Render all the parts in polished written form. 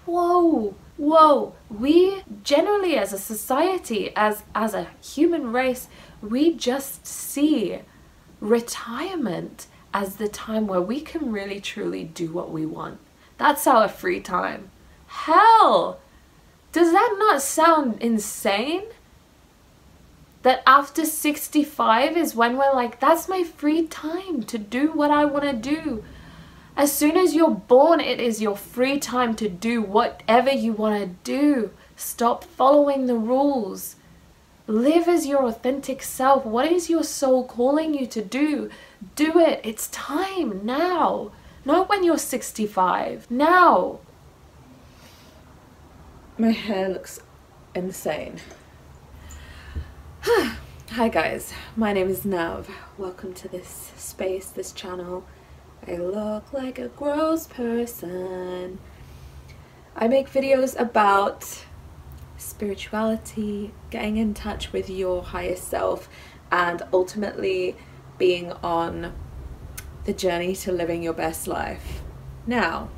whoa, we generally as a society, as a human race, we just see retirement as the time where we can really truly do what we want. That's our free time. Hell, does that not sound insane? That after 65 is when we're like, that's my free time to do what I want to do. As soon as you're born, it is your free time to do whatever you want to do. Stop following the rules. Live as your authentic self. What is your soul calling you to do? Do it. It's time now. Not when you're 65. Now. My hair looks insane. Hi guys, my name is Nav. Welcome to this space, this channel. I look like a gross person. I make videos about spirituality, getting in touch with your higher self, and ultimately being on the journey to living your best life. Now,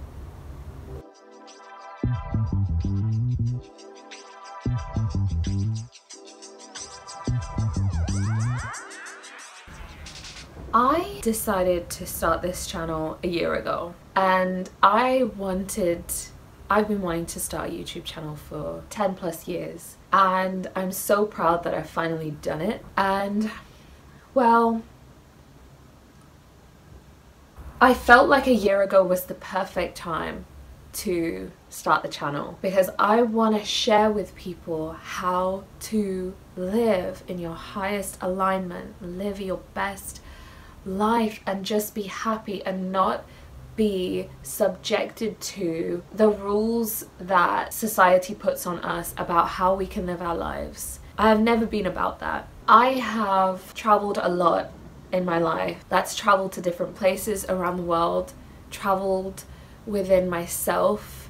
I decided to start this channel a year ago, and I've been wanting to start a YouTube channel for 10 plus years, and I'm so proud that I've finally done it. And well, I felt like a year ago was the perfect time to start the channel, because I want to share with people how to live in your highest alignment, live your best life, and just be happy and not be subjected to the rules that society puts on us about how we can live our lives. I have never been about that. I have traveled a lot in my life. That's traveled to different places around the world, traveled within myself,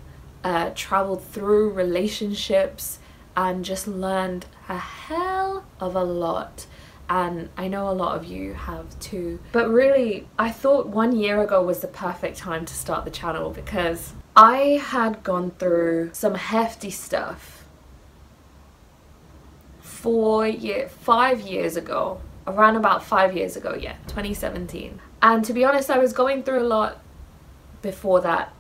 traveled through relationships, and just learned a hell of a lot. And I know a lot of you have too. But really, I thought 1 year ago was the perfect time to start the channel, because I had gone through some hefty stuff 5 years ago, around about 5 years ago, yeah, 2017. And to be honest, I was going through a lot before that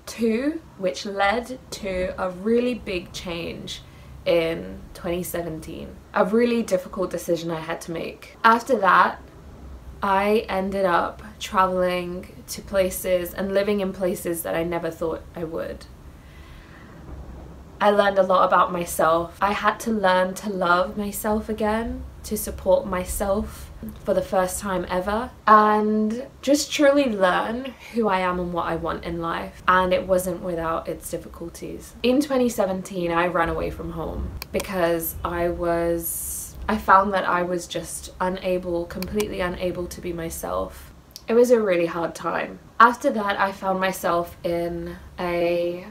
too, which led to a really big change in 2017. A really difficult decision I had to make. After that, I ended up traveling to places and living in places that I never thought I would. I learned a lot about myself. I had to learn to love myself again, to support myself for the first time ever, and just truly learn who I am and what I want in life. And it wasn't without its difficulties. In 2017, I ran away from home because I found that I was just completely unable to be myself. It was a really hard time. After that, I found myself in a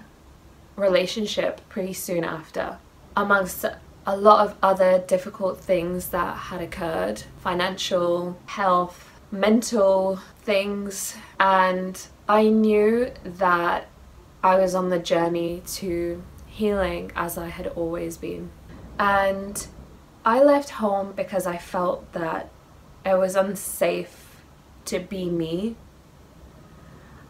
relationship pretty soon after, amongst a lot of other difficult things that had occurred, financial, health, mental things, and I knew that I was on the journey to healing, as I had always been. And I left home because I felt that it was unsafe to be me,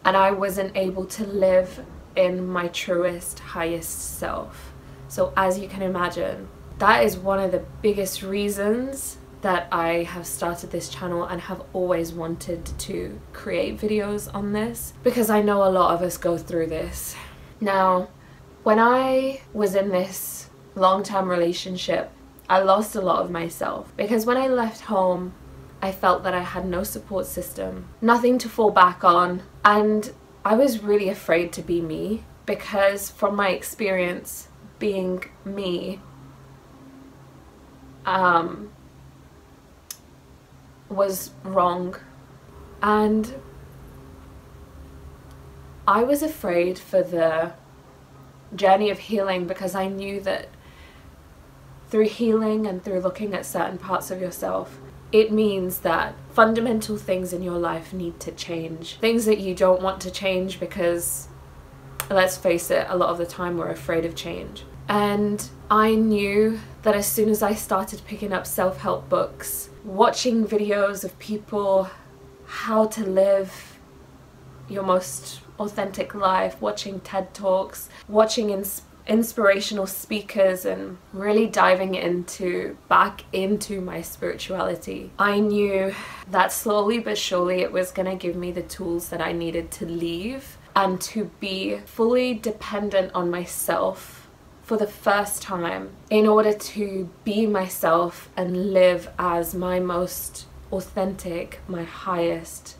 and I wasn't able to live in my truest, highest self. So as you can imagine, that is one of the biggest reasons that I have started this channel and have always wanted to create videos on this, because I know a lot of us go through this. Now, when I was in this long-term relationship, I lost a lot of myself, because when I left home, I felt that I had no support system, nothing to fall back on, and I was really afraid to be me, because from my experience, being me was wrong. And I was afraid for the journey of healing, because I knew that through healing and through looking at certain parts of yourself, it means that fundamental things in your life need to change. Things that you don't want to change because let's face it, a lot of the time we're afraid of change. And I knew that as soon as I started picking up self-help books, watching videos of people, how to live your most authentic life, watching TED Talks, watching inspirational speakers, and really diving back into my spirituality, I knew that slowly but surely it was going to give me the tools that I needed to leave and to be fully dependent on myself for the first time in order to be myself and live as my most authentic, my highest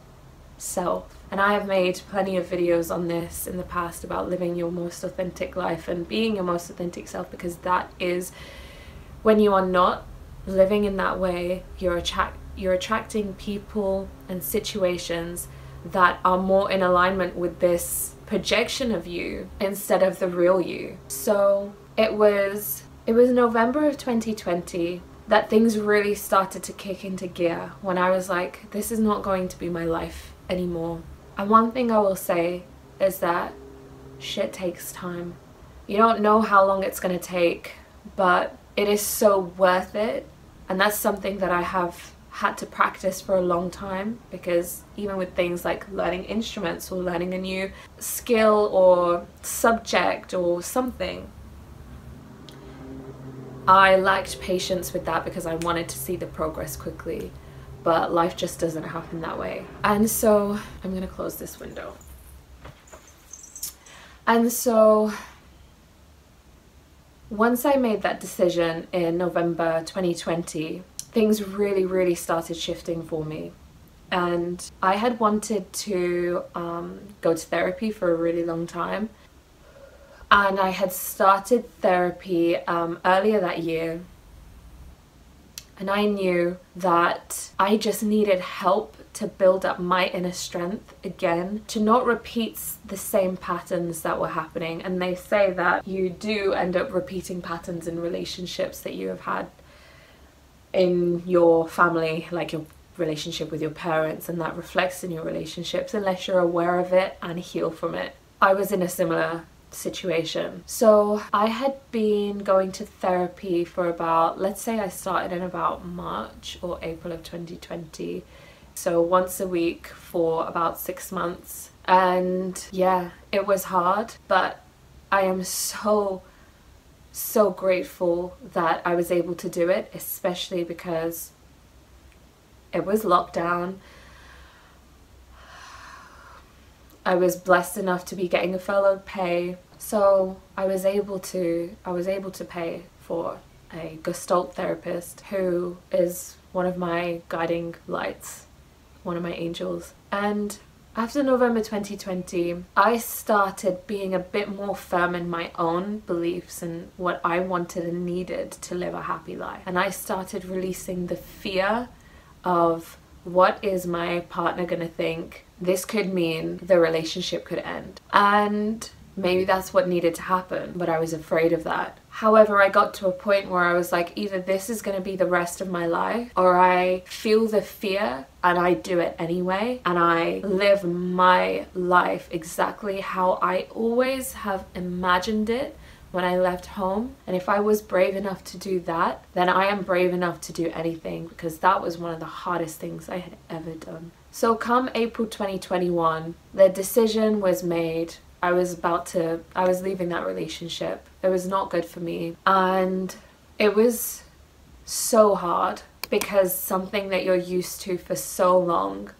self. And I have made plenty of videos on this in the past about living your most authentic life and being your most authentic self, because that is, when you are not living in that way, you're attracting people and situations that are more in alignment with this projection of you instead of the real you. So it was November of 2020 that things really started to kick into gear, when I was like, this is not going to be my life anymore. And one thing I will say is that shit takes time. You don't know how long it's going to take, but it is so worth it. And that's something that I have had to practice for a long time, because even with things like learning instruments or learning a new skill or subject or something, I lacked patience with that because I wanted to see the progress quickly, but life just doesn't happen that way. And so I'm gonna close this window. And so once I made that decision in November 2020, things really started shifting for me. And I had wanted to go to therapy for a really long time. And I had started therapy earlier that year. And I knew that I just needed help to build up my inner strength again, to not repeat the same patterns that were happening. And they say that you do end up repeating patterns in relationships that you have had in your family, like your relationship with your parents, and that reflects in your relationships unless you're aware of it and heal from it. I was in a similar situation. So I had been going to therapy for about, let's say I started in about March or April of 2020. So once a week for about 6 months. And yeah, it was hard, but I am so grateful that I was able to do it, especially because it was lockdown. I was blessed enough to be getting a furloughed pay, so I was able to pay for a Gestalt therapist who is one of my guiding lights, one of my angels. And after November 2020, I started being a bit more firm in my own beliefs and what I wanted and needed to live a happy life. And I started releasing the fear of, what is my partner gonna think? This could mean the relationship could end. And maybe that's what needed to happen, but I was afraid of that. However, I got to a point where I was like, either this is gonna be the rest of my life, or I feel the fear and I do it anyway, and I live my life exactly how I always have imagined it when I left home. And if I was brave enough to do that, then I am brave enough to do anything, because that was one of the hardest things I had ever done. So come April 2021, the decision was made. I was leaving that relationship. It was not good for me. And it was so hard, because something that you're used to for so long,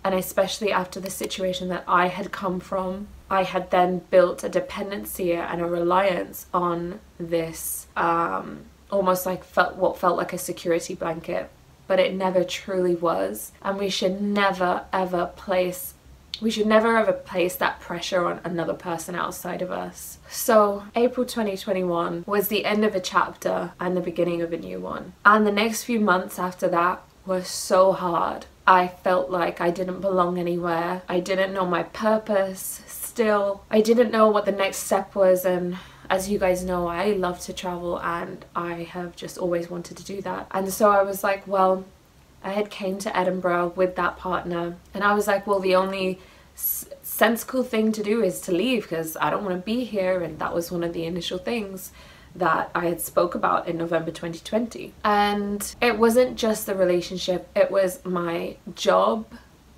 and especially after the situation that I had come from, I had then built a dependency and a reliance on this almost like what felt like a security blanket, but it never truly was. And we should never ever place that pressure on another person outside of us. So April 2021 was the end of a chapter and the beginning of a new one. And the next few months after that were so hard. I felt like I didn't belong anywhere. I didn't know my purpose still. I didn't know what the next step was, and as you guys know, I love to travel and I have just always wanted to do that. And so I was like, well, I had came to Edinburgh with that partner, and I was like, well, the only sensible thing to do is to leave because I don't want to be here. And that was one of the initial things that I had spoke about in November 2020. And it wasn't just the relationship, it was my job.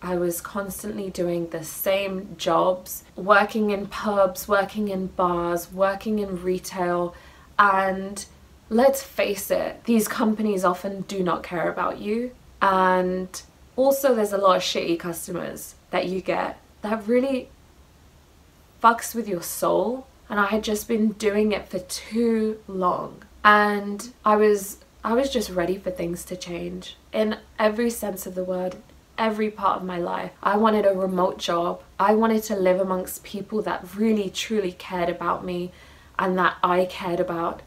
I was constantly doing the same jobs, working in pubs, working in bars, working in retail, and let's face it, these companies often do not care about you. And also there's a lot of shitty customers that you get that really fucks with your soul. And I had just been doing it for too long. And I was just ready for things to change in every sense of the word. Every part of my life. I wanted a remote job. I wanted to live amongst people that really truly cared about me and that I cared about.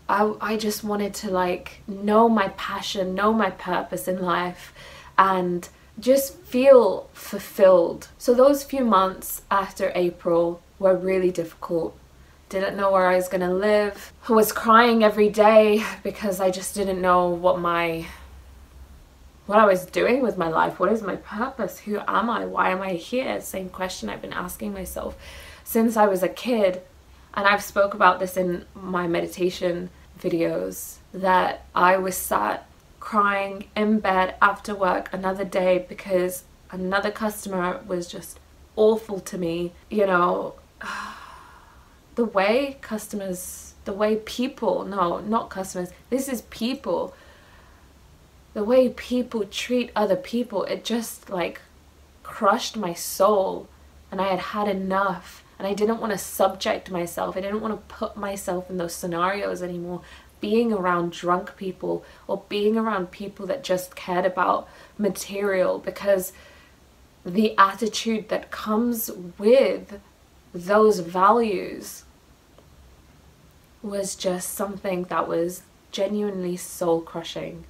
I just wanted to like know my passion, know my purpose in life, and just feel fulfilled. So those few months after April were really difficult. Didn't know where I was gonna live. I was crying every day because I just didn't know what I was doing with my life. What is my purpose? Who am I? Why am I here? Same question I've been asking myself since I was a kid. And I've spoke about this in my meditation videos, that I was sat crying in bed after work another day because another customer was just awful to me. You know, the way people, no, not customers, this is people. The way people treat other people, it just like crushed my soul, and I had had enough, and I didn't want to subject myself. I didn't want to put myself in those scenarios anymore, being around drunk people or being around people that just cared about material, because the attitude that comes with those values was just something that was genuinely soul crushing.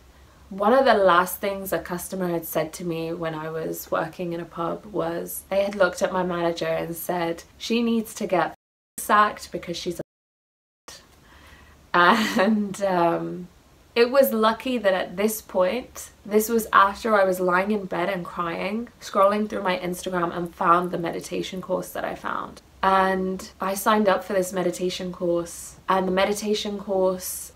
One of the last things a customer had said to me when I was working in a pub was they had looked at my manager and said, she needs to get sacked because she's a and it was lucky that at this point, this was after I was lying in bed and crying, scrolling through my Instagram and found the meditation course that I found. And I signed up for this meditation course, and the meditation course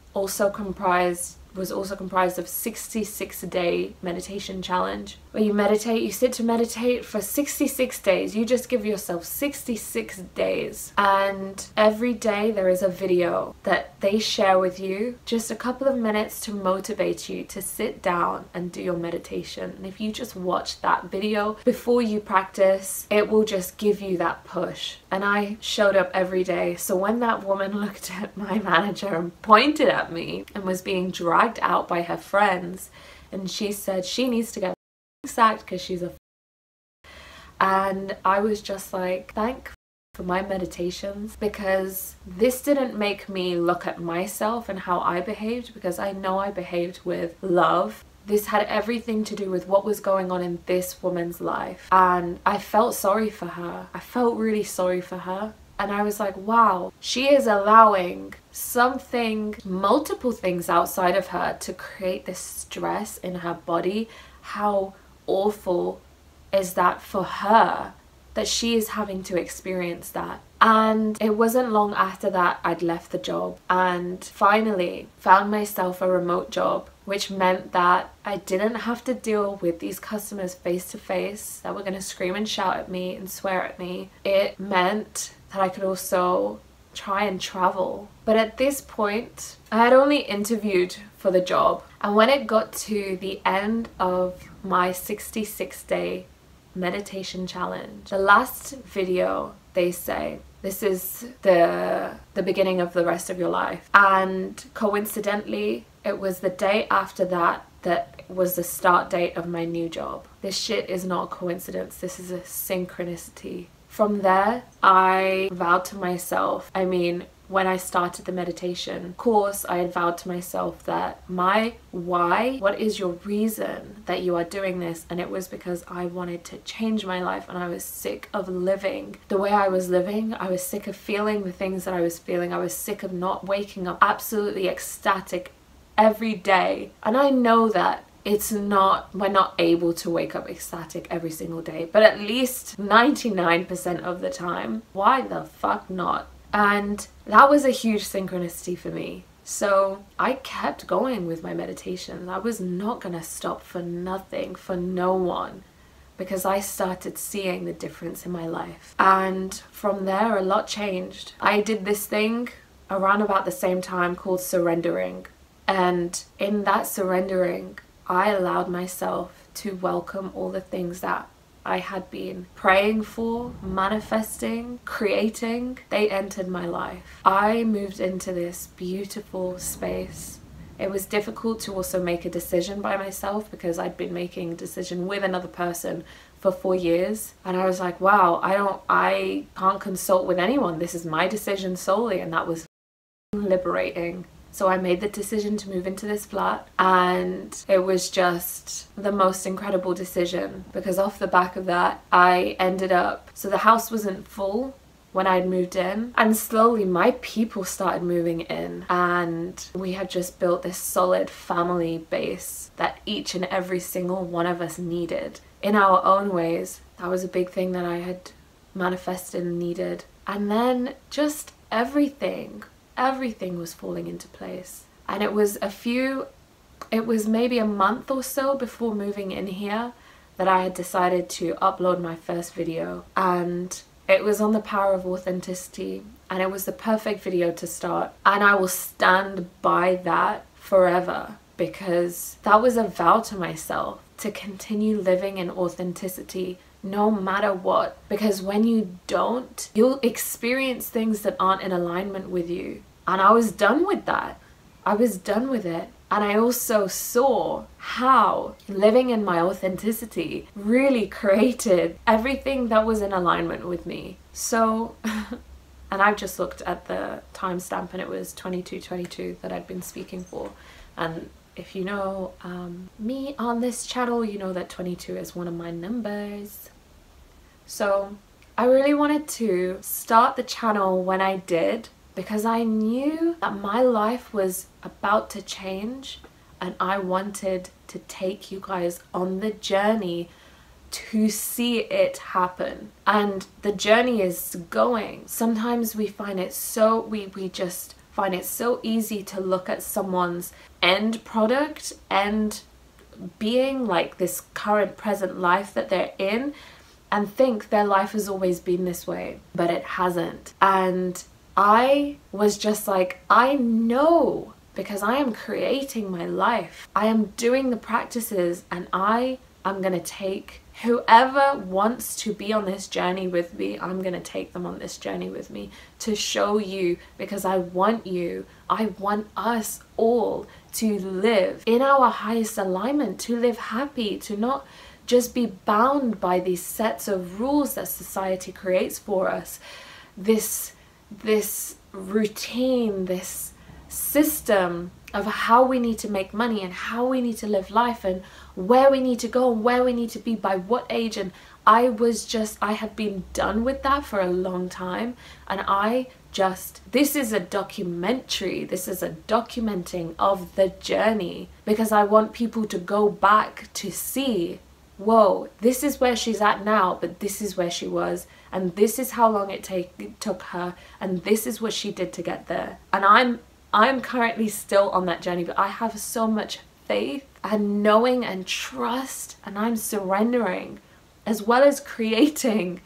was also comprised of 66-day meditation challenge, where you sit to meditate for 66 days. You just give yourself 66 days, and every day there is a video that they share with you, just a couple of minutes to motivate you to sit down and do your meditation. And if you just watch that video before you practice, it will just give you that push. And I showed up every day. So when that woman looked at my manager and pointed at me and was being dragged out by her friends, and she said she needs to get sacked because she's a and I was just like, thank for my meditations, because this didn't make me look at myself and how I behaved, because I know I behaved with love. This had everything to do with what was going on in this woman's life, and I felt sorry for her. I felt really sorry for her. And I was like, wow, she is allowing multiple things outside of her to create this stress in her body. How awful is that for her, that she is having to experience that? And it wasn't long after that I'd left the job and finally found myself a remote job, which meant that I didn't have to deal with these customers face to face that were going to scream and shout at me and swear at me. It meant that I could also try and travel. But at this point, I had only interviewed for the job. And when it got to the end of my 66-day meditation challenge, the last video, they say, this is the beginning of the rest of your life. And coincidentally, it was the day after that was the start date of my new job. This shit is not a coincidence. This is a synchronicity. From there, I vowed to myself, when I started the meditation course, I had vowed to myself that my why, what is your reason that you are doing this? And it was because I wanted to change my life, and I was sick of living the way I was living. I was sick of feeling the things that I was feeling. I was sick of not waking up absolutely ecstatic every day. And I know that we're not able to wake up ecstatic every single day, but at least 99% of the time, why the fuck not? And that was a huge synchronicity for me. So I kept going with my meditations. I was not gonna stop for nothing, for no one, because I started seeing the difference in my life. And from there, a lot changed. I did this thing around about the same time called surrendering. And in that surrendering, I allowed myself to welcome all the things that I had been praying for, manifesting, creating. They entered my life. I moved into this beautiful space. It was difficult to also make a decision by myself because I'd been making a decision with another person for 4 years. And I was like, wow, I can't consult with anyone. This is my decision solely. And that was liberating. So I made the decision to move into this flat, and it was just the most incredible decision, because off the back of that, I ended up, so the house wasn't full when I'd moved in, and slowly my people started moving in, and we had just built this solid family base that each and every single one of us needed in our own ways. That was a big thing that I had manifested and needed. And then just everything was falling into place. And it was maybe a month or so before moving in here that I had decided to upload my first video, and it was on the power of authenticity, and it was the perfect video to start, and I will stand by that forever, because that was a vow to myself to continue living in authenticity no matter what, because when you don't, you'll experience things that aren't in alignment with you. And I was done with that. I was done with it. And I also saw how living in my authenticity really created everything that was in alignment with me. So, and I've just looked at the timestamp, and it was 22:22 that I'd been speaking for. And if you know me on this channel, you know that 22 is one of my numbers. So I really wanted to start the channel when I did, because I knew that my life was about to change, and I wanted to take you guys on the journey to see it happen. And the journey is going. Sometimes we find it so, we just find it so easy to look at someone's end product, end being, like this current present life that they're in, and think their life has always been this way, but it hasn't. And I was just like, I know, because I am creating my life. I am doing the practices, and I am going to take whoever wants to be on this journey with me, I'm going to take them on this journey with me to show you, because I want us all to live in our highest alignment, to live happy, to not just be bound by these sets of rules that society creates for us. This routine, this system of how we need to make money and how we need to live life and where we need to go and where we need to be by what age. And I have been done with that for a long time. And this is a documentary. This is a documenting of the journey, because I want people to go back to see, whoa, this is where she's at now, but this is where she was, and this is how long it took her, and this is what she did to get there. And I'm currently still on that journey, but I have so much faith and knowing and trust, and I'm surrendering as well as creating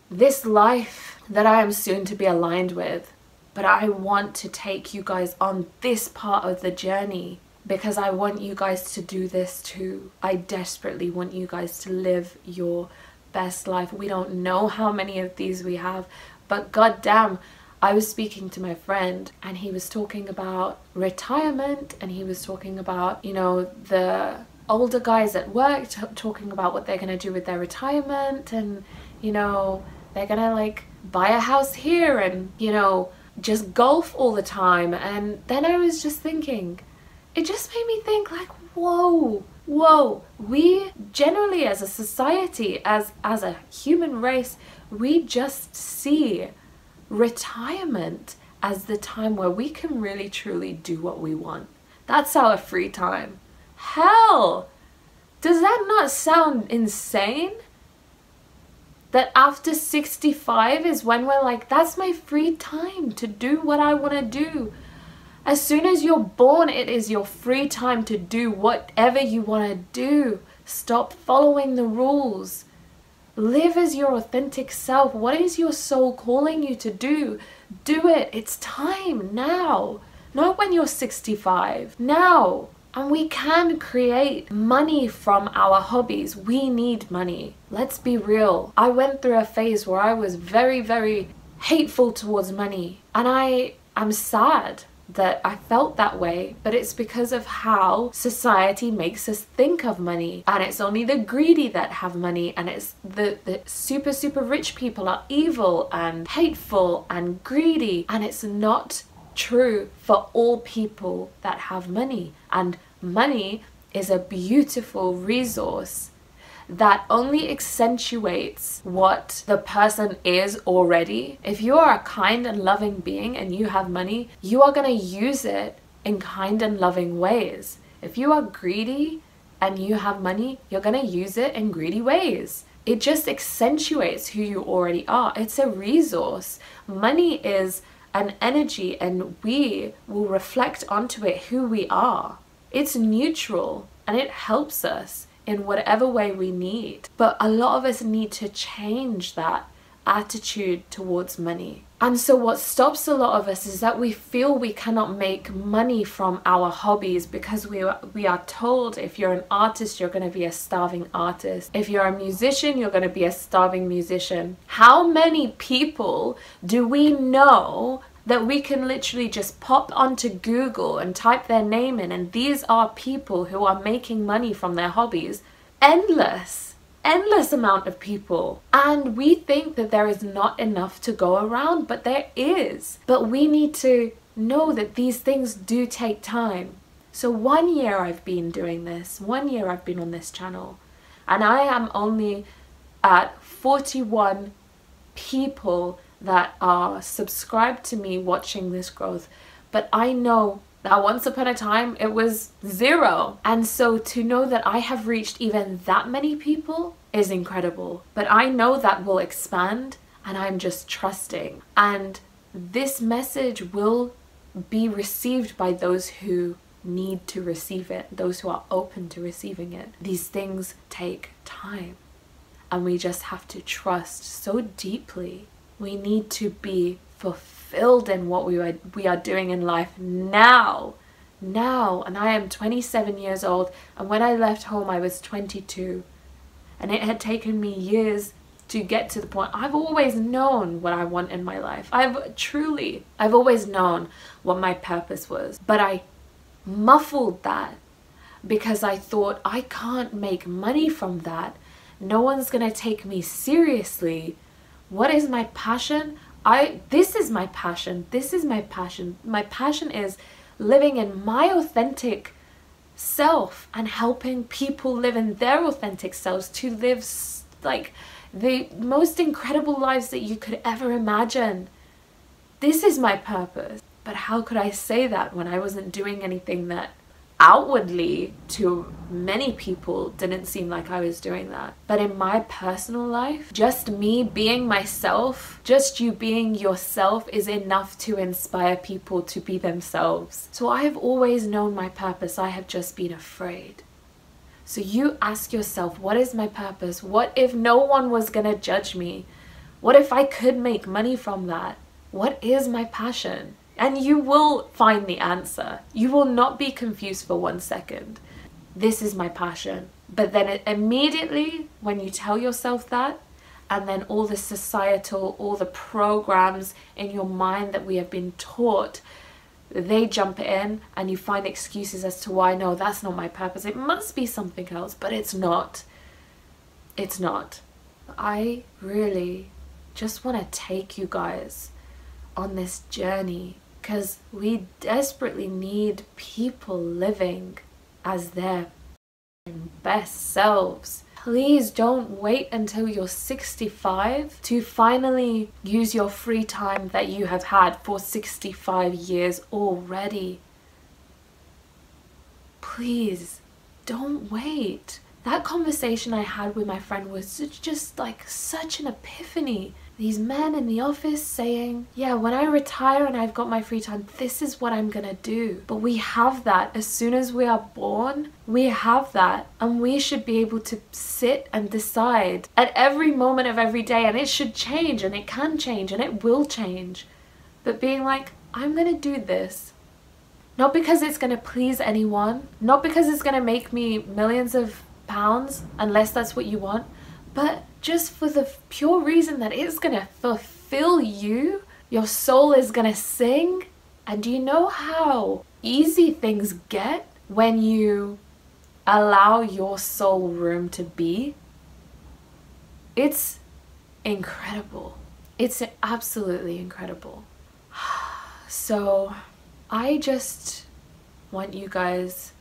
this life that I am soon to be aligned with. But I want to take you guys on this part of the journey, because I want you guys to do this too. I desperately want you guys to live your best life. We don't know how many of these we have, but goddamn, I was speaking to my friend, and he was talking about retirement, and he was talking about, you know, the older guys at work talking about what they're going to do with their retirement, and, you know, they're going to like buy a house here and, you know, just golf all the time. And then I was just thinking, it just made me think, like, whoa, we generally as a society, as a human race, we just see retirement as the time where we can really truly do what we want. That's our free time. hell? Does that not sound insane? That after 65 is when we're like, that's my free time to do what I want to do. As soon as you're born, it is your free time to do whatever you want to do. Stop following the rules. Live as your authentic self. What is your soul calling you to do? Do it. It's time now. Not when you're 65. Now. And we can create money from our hobbies. We need money. Let's be real. I went through a phase where I was very, very hateful towards money. And I am sad that I felt that way, but it's because of how society makes us think of money. And it's only the greedy that have money, and it's the super, super rich people are evil and hateful and greedy. And it's not true for all people that have money. And money is a beautiful resource that only accentuates what the person is already. If you are a kind and loving being and you have money, you are going to use it in kind and loving ways. If you are greedy and you have money, you're going to use it in greedy ways. It just accentuates who you already are. It's a resource. Money is an energy, and we will reflect onto it who we are. It's neutral and it helps us in whatever way we need. But a lot of us need to change that attitude towards money. And so what stops a lot of us is that we feel we cannot make money from our hobbies because we are told if you're an artist, you're going to be a starving artist. If you're a musician, you're going to be a starving musician. How many people do we know that we can literally just pop onto Google and type their name in, and these are people who are making money from their hobbies? Endless amount of people. And we think that there is not enough to go around, but there is. But we need to know that these things do take time. So 1 year I've been doing this, 1 year I've been on this channel, and I am only at 41 people that are subscribed to me watching this growth. But I know that once upon a time it was 0. And so to know that I have reached even that many people is incredible. But I know that will expand, and I'm just trusting. And this message will be received by those who need to receive it, those who are open to receiving it. These things take time, and we just have to trust so deeply. We need to be fulfilled in what we are doing in life now. And I am 27 years old, and when I left home I was 22, and it had taken me years to get to the point. I've always known what I want in my life. I've always known what my purpose was, but I muffled that because I thought, I can't make money from that. No one's gonna take me seriously. What is my passion? This is my passion. This is my passion. My passion is living in my authentic self and helping people live in their authentic selves, to live like the most incredible lives that you could ever imagine. This is my purpose. But how could I say that when I wasn't doing anything that outwardly to many people didn't seem like I was doing that? But in my personal life, just me being myself, just you being yourself is enough to inspire people to be themselves. So I have always known my purpose. I have just been afraid. So you ask yourself, what is my purpose? What if no one was gonna judge me? What if I could make money from that? What is my passion? And you will find the answer. You will not be confused for 1 second. This is my passion. But then immediately when you tell yourself that, and then all the societal, all the programs in your mind that we have been taught, they jump in and you find excuses as to why, no, that's not my purpose. It must be something else, but it's not. It's not. I really just want to take you guys on this journey, because we desperately need people living as their best selves. Please don't wait until you're 65 to finally use your free time that you have had for 65 years already. Please, don't wait. That conversation I had with my friend was just like such an epiphany. These men in the office saying, yeah, when I retire and I've got my free time, this is what I'm gonna do. But we have that as soon as we are born. We have that, and we should be able to sit and decide at every moment of every day, and it should change, and it can change, and it will change. But being like, I'm gonna do this. Not because it's gonna please anyone, not because it's gonna make me millions of pounds, unless that's what you want, but just for the pure reason that it's gonna fulfill you. Your soul is gonna sing. And do you know how easy things get when you allow your soul room to be? It's incredible. It's absolutely incredible. So I just want you guys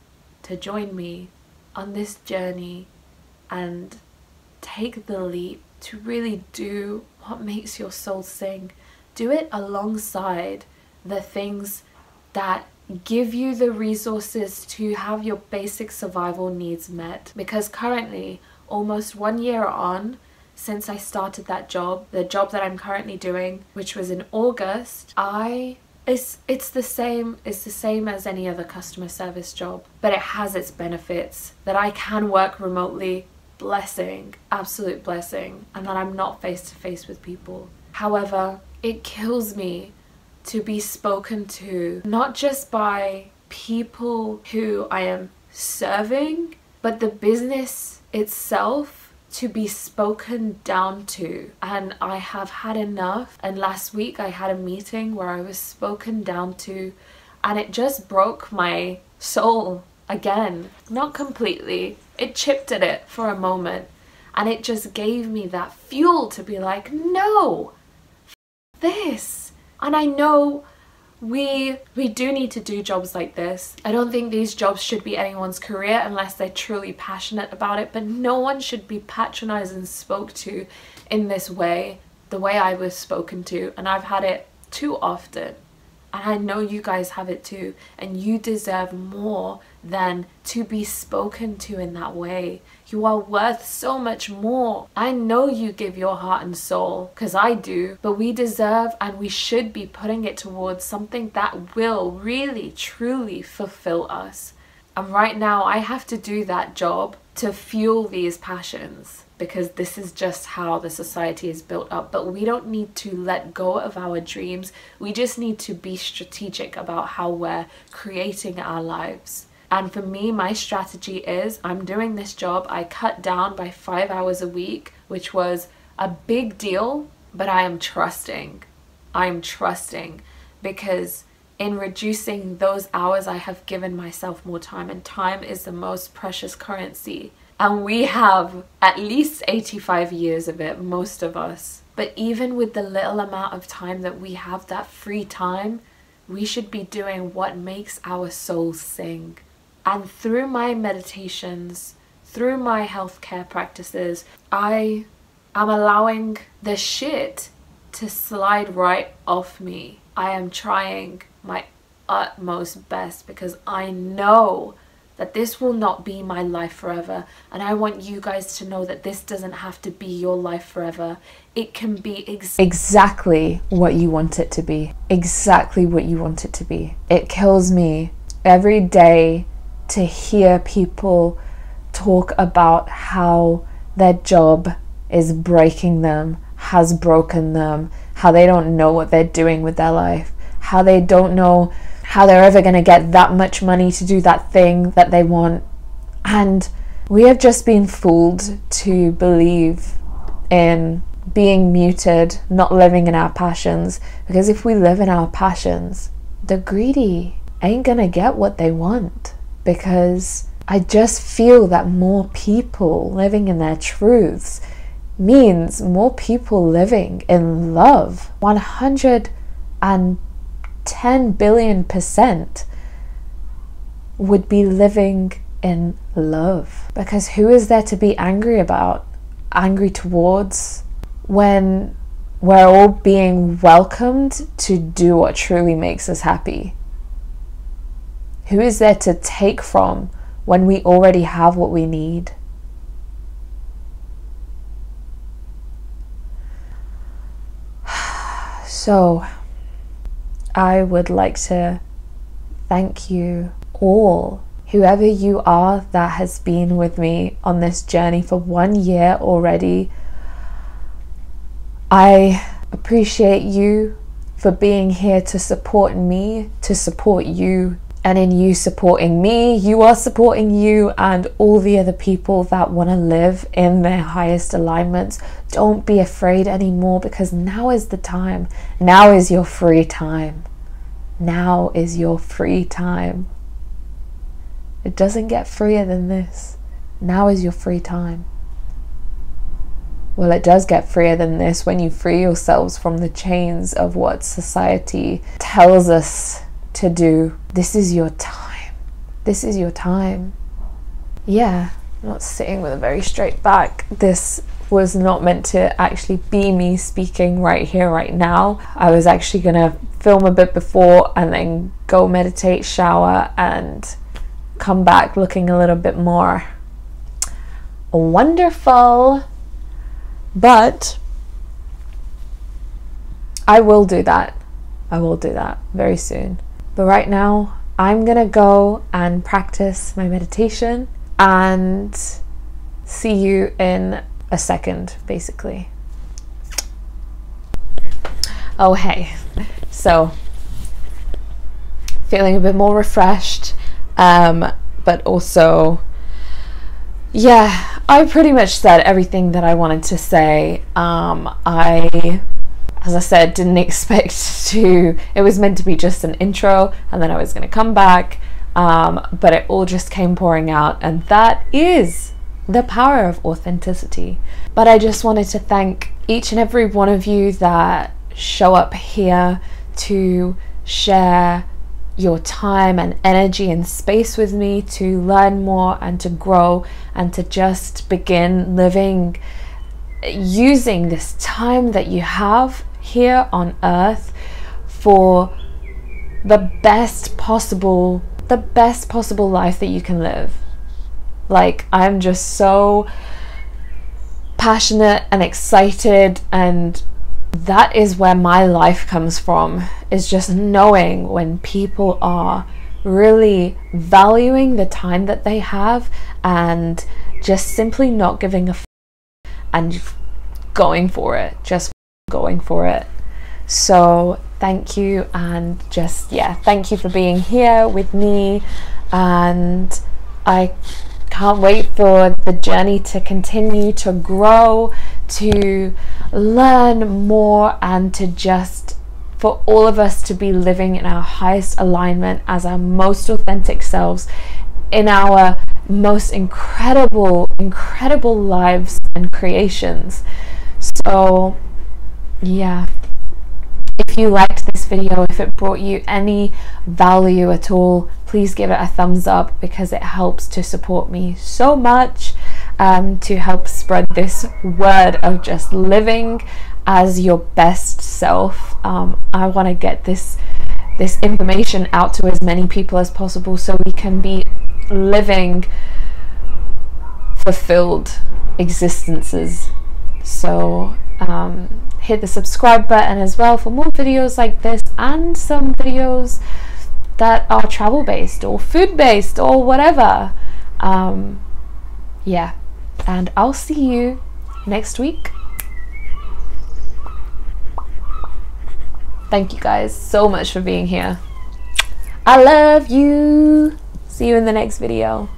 to join me on this journey and take the leap to really do what makes your soul sing. Do it alongside the things that give you the resources to have your basic survival needs met. Because currently, almost 1 year on since I started that job, the job that I'm currently doing, which was in August, it's the same as any other customer service job, but it has its benefits that I can work remotely. Blessing, absolute blessing, and that I'm not face to face with people. However, it kills me to be spoken to not just by people who I am serving, but the business itself to be spoken down to. And I have had enough. And last week I had a meeting where I was spoken down to, and it just broke my soul again. Not completely. It chipped at it for a moment, and it just gave me that fuel to be like, no, this. And I know we do need to do jobs like this. I don't think these jobs should be anyone's career unless they're truly passionate about it, but no one should be patronized and spoke to in this way, the way I was spoken to. And I've had it too often. And I know you guys have it too, and you deserve more than to be spoken to in that way. You are worth so much more. I know you give your heart and soul, because I do, but we deserve and we should be putting it towards something that will really, truly fulfill us. And right now I have to do that job to fuel these passions, because this is just how the society is built up. But we don't need to let go of our dreams. We just need to be strategic about how we're creating our lives. And for me, my strategy is I'm doing this job. I cut down by 5 hours a week, which was a big deal, but I am trusting. I'm trusting, because in reducing those hours, I have given myself more time, and time is the most precious currency. And we have at least 85 years of it, most of us. But even with the little amount of time that we have, that free time, we should be doing what makes our soul sing. And through my meditations, through my healthcare practices, I am allowing the shit to slide right off me. I am trying my utmost best, because I know that this will not be my life forever. And I want you guys to know that this doesn't have to be your life forever. It can be exactly what you want it to be. Exactly what you want it to be. It kills me every day to hear people talk about how their job is breaking them, has broken them, how they don't know what they're doing with their life, how they don't know how they're ever going to get that much money to do that thing that they want. And we have just been fooled to believe in being muted, not living in our passions. Because if we live in our passions, the greedy ain't going to get what they want. Because I just feel that more people living in their truths means more people living in love. 110 billion% would be living in love. Because who is there to be angry about, angry towards, when we're all being welcomed to do what truly makes us happy? Who is there to take from when we already have what we need. So, I would like to thank you all, whoever you are that has been with me on this journey for 1 year already. I appreciate you for being here to support me, to support you. And in you supporting me, you are supporting you and all the other people that want to live in their highest alignments. Don't be afraid anymore, because now is the time. Now is your free time. Now is your free time. It doesn't get freer than this. Now is your free time. Well, it does get freer than this when you free yourselves from the chains of what society tells us to do. This is your time. This is your time. Yeah, I'm not sitting with a very straight back. This was not meant to actually be me speaking right here, right now. I was actually gonna film a bit before and then go meditate, shower, and come back looking a little bit more wonderful. But I will do that. I will do that very soon. But right now, I'm gonna go and practice my meditation and see you in a second, basically. Oh, hey. So, feeling a bit more refreshed, but also, yeah, I pretty much said everything that I wanted to say. As I said, didn't expect to, it was meant to be just an intro and then I was going to come back, but it all just came pouring out, and that is the power of authenticity. But I just wanted to thank each and every one of you that show up here to share your time and energy and space with me, to learn more and to grow and to just begin living using this time that you have here on earth for the best possible life that you can live. Like, I'm just so passionate and excited, and that is where my life comes from, is just knowing when people are really valuing the time that they have and just simply not giving a and going for it, just going for it. So thank you, and just, yeah, thank you for being here with me, and I can't wait for the journey to continue to grow, to learn more, and to just, for all of us to be living in our highest alignment as our most authentic selves, in our most incredible lives and creations. So yeah, if you liked this video, if it brought you any value at all, please give it a thumbs up, because it helps to support me so much, to help spread this word of just living as your best self. I want to get this information out to as many people as possible, so we can be living fulfilled existences. So hit the subscribe button as well for more videos like this, and some videos that are travel based or food based or whatever. Yeah, and I'll see you next week. Thank you guys so much for being here. I love you. See you in the next video.